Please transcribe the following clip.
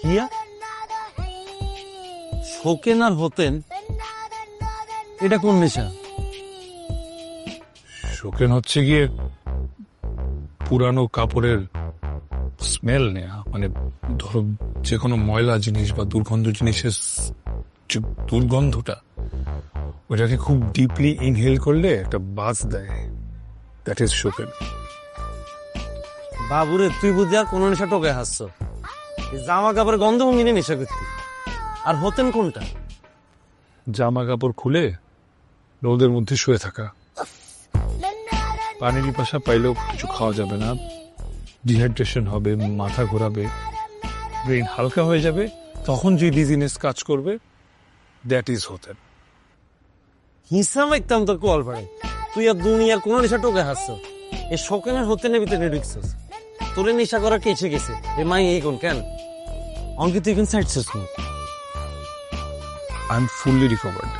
কিয়া শোকেন আর হতেন, এটা কোন নেশা? শোকেন হচ্ছে গিয়ে পুরানো কাপড়ের স্মেল নেয়া, মানে ধরো যে কোনো ময়লা জিনিস বা দুর্গন্ধ জিনিসের যে দুর্গন্ধটা, ওইটাকে খুব ডিপলি ইনহেল করলে একটা বাজ দেয়, দ্যাট ইজ শোকেন। বাবুরে, তুই বুঝি আর কোন নেশা টোকে হাসছ? জামা কাপড়ের গন্ধ ভঙ্গিনে নেশা করতি। আর হতেন কোনটা? জামা কাপড় খুলে রোদের মধ্যে শুয়ে থাকা, পানির পিপাসা পাইলেও কিছু খাওয়া যাবে না, ডিহাইড্রেশন হবে, মাথা ঘোরাবে, ব্রেন হালকা হয়ে যাবে, তখন যে ডিজিনেস কাজ করবে, দ্যাট ইজ হতেন। হিসাব একদম তোর কল পারে। তুই আর দুনিয়ার কোন নেশা টোকে হাসছ? এ শোকেন আর হতেনের ভিতরে ঢুকছিস। তোরে নেশা করা কেছে গেছে এ মাই এই কোন কেন অঙ্কিত তুই side I am fully recovered.